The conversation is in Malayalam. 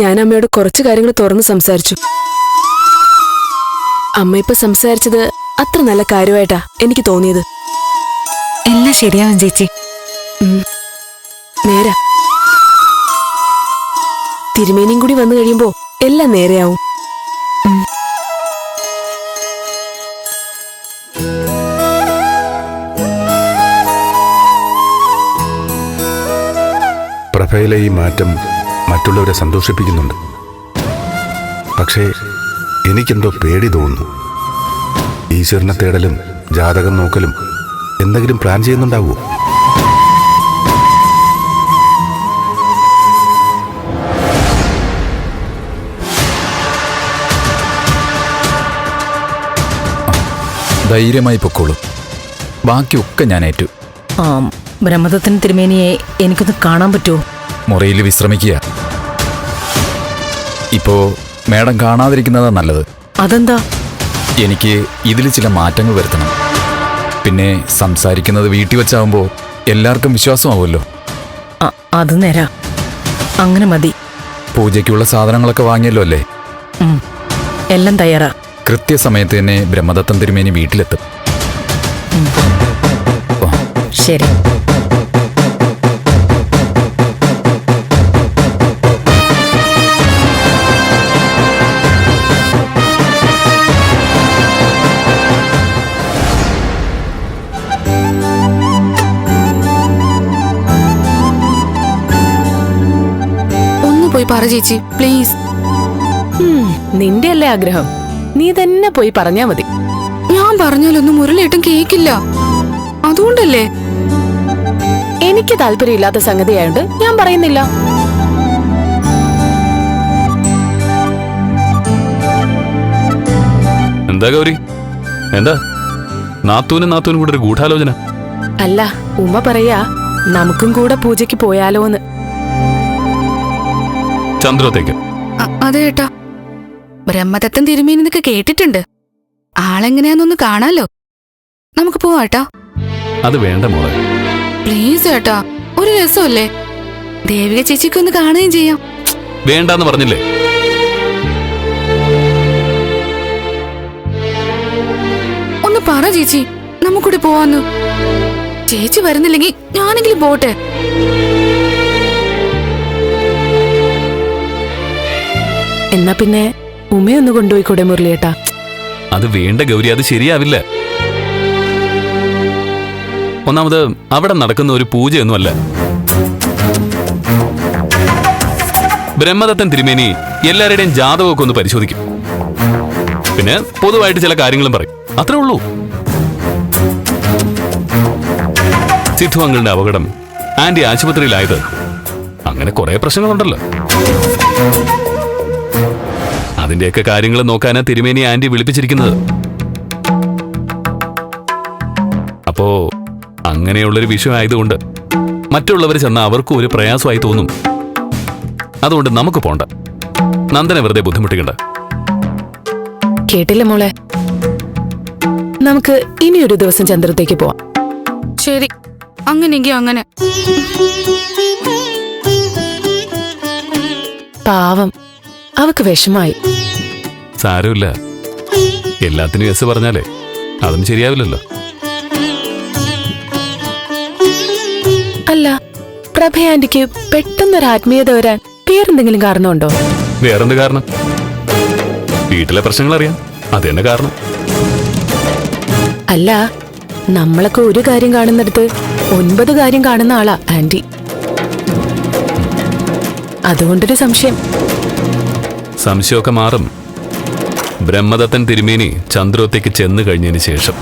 ഞാൻ അമ്മയോട് കുറച്ചു കാര്യങ്ങൾ തുറന്ന് സംസാരിച്ചു. അമ്മ ഇപ്പൊ സംസാരിച്ചത് അത്ര നല്ല കാര്യമായിട്ടാ എനിക്ക് തോന്നിയത്. എല്ലാം ശരിയാവും ചേച്ചി. നേരാ. തിരുമേനിയും കൂടി വന്നു കഴിയുമ്പോ എല്ലാം നേരെയാവും. പ്രഭയിലെ ഈ മാറ്റം മറ്റുള്ളവരെ സന്തോഷിപ്പിക്കുന്നുണ്ട്. പക്ഷേ എനിക്കെന്തോ പേടി തോന്നുന്നു. ഈശ്വരനെ തേടലും ജാതകം നോക്കലും എന്തെങ്കിലും പ്ലാൻ ചെയ്യുന്നുണ്ടാവുമോ? ധൈര്യമായി പൊക്കോളൂ. ബാക്കിയൊക്കെ ഞാൻ ഏറ്റു. ബ്രഹ്മദത്തൻ തിരുമേനിയെ എനിക്കൊന്ന് കാണാൻ പറ്റുമോ? മുറിയിൽ വിശ്രമിക്കുക. ഇപ്പോ മേഡം കാണാതിരിക്കുന്നതാ നല്ലത്. അതെന്താ? എനിക്ക് ഇതിൽ ചില മാറ്റങ്ങൾ വരുത്തണം. പിന്നെ സംസാരിക്കുന്നത് വീട്ടിൽ വെച്ചാവുമ്പോ എല്ലാവർക്കും വിശ്വാസമാവുമല്ലോ. അത് നേരാ. അങ്ങനെ മതി. പൂജയ്ക്കുള്ള സാധനങ്ങളൊക്കെ വാങ്ങിയല്ലോ അല്ലേ? എല്ലാം തയ്യാറാ. കൃത്യസമയത്ത് തന്നെ ബ്രഹ്മദത്തൻ തിരുമേനി വീട്ടിലെത്തും. ശരി. ഒന്ന് പോയി പറ ചേച്ചി പ്ലീസ്. നിന്റെ അല്ലേ ആഗ്രഹം? നീ തന്നെ പോയി പറഞ്ഞാ മതി. ഞാൻ പറഞ്ഞാലൊന്നും മുരളിയേട്ടൻ കേക്കില്ല. അതുകൊണ്ടല്ലേ. എനിക്ക് താല്പര്യമില്ലാത്ത സംഗതിയായോണ്ട് ഞാൻ പറയുന്നില്ല. എന്താ ഗൗരി? എന്താ നാത്തൂനും കൂടെ ഒരു ഗൂഢാലോചന? അല്ല, ഉമ്മ പറയാ നമുക്കും കൂടെ പൂജയ്ക്ക് പോയാലോന്ന്. ചന്ദ്രത്തേക്ക്? അതെ ഏട്ടാ. ബ്രഹ്മദത്തൻ തിരുമേനിന്നൊക്കെ കേട്ടിട്ടുണ്ട്. ആളെങ്ങനെയാന്നൊന്ന് കാണാലോ. നമുക്ക് പോവാട്ടാ. അത് വേണ്ട മോളെ. പ്ലീസ് ഏട്ടാ, ഒരു രസമല്ലേ. ദേവിക ചേച്ചിക്ക് ഒന്ന് കാണുകയും ചെയ്യാം. വേണ്ടാന്ന് പറഞ്ഞില്ലേ? ഒന്ന് പറ ചേച്ചി, നമുക്കൂടെ പോവാന്ന്. ചേച്ചി വരുന്നില്ലെങ്കിൽ ഞാനെങ്കിലും പോട്ടെ. എന്നാ പിന്നെ ഉമ്മയൊന്ന് കൊണ്ടുപോയിക്കൂടെ മുരളിയേട്ടാ? അത് വേണ്ട ഗൗരി, അത് ശരിയാവില്ല. ഒന്നാമത് അവിടെ നടക്കുന്ന ഒരു പൂജയൊന്നുമല്ല. ബ്രഹ്മദത്തൻ തിരുമേനി എല്ലാവരുടെയും ജാതകമൊക്കെ ഒന്ന് പരിശോധിക്കും. പിന്നെ പൊതുവായിട്ട് ചില കാര്യങ്ങളും പറയും. അത്രേ ഉള്ളൂ. സിദ്ധു അങ്കിളിന്റെ അപകടം, ആന്റി ആശുപത്രിയിലായത്, അങ്ങനെ കുറെ പ്രശ്നങ്ങളുണ്ടല്ലോ. അതിന്റെയൊക്കെ കാര്യങ്ങൾ നോക്കാനാ തിരുമേനി ആന്റി വിളിപ്പിച്ചിരിക്കുന്നത്. അപ്പോ അങ്ങനെയുള്ളൊരു വിഷയം ആയതുകൊണ്ട് മറ്റുള്ളവർ ചെന്ന അവർക്കും ഒരു പ്രയാസമായി തോന്നും. അതുകൊണ്ട് നമുക്ക് പോണ്ട. നന്ദനെ വെറുതെ ബുദ്ധിമുട്ടിക്കണ്ട. കേട്ടില്ല മോളെ? നമുക്ക് ഇനിയൊരു ദിവസം ചന്ദ്രത്തേക്ക് പോവാം. ശരി, അങ്ങനെയെങ്കിൽ അങ്ങനെ. പാവം, അവക്ക് വിഷമായി. സാരമില്ല. എല്ലാത്തിനും യെസ് പറഞ്ഞാലേ അതും ശരിയാവില്ലല്ലോ. അല്ല, പ്രഭ ആന്റിക്ക് പെട്ടെന്നൊരു ആത്മീയത വരാൻ വേറെന്തെങ്കിലും കാരണമുണ്ടോ? വേറെന്ത് കാരണം? വീട്ടിലെ പ്രശ്നങ്ങൾ അറിയാം, അത് തന്നെ കാരണം. അല്ല, നമ്മളൊക്കെ ഒരു കാര്യം കാണുന്നിടത്ത് 9 കാര്യം കാണുന്ന ആളാ ആന്റി. അതുകൊണ്ടൊരു സംശയം. സംശയമൊക്കെ മാറും ബ്രഹ്മദത്തൻ തിരുമേനി ചന്ദ്രോത്തേക്ക് ചെന്നു കഴിഞ്ഞതിന് ശേഷം.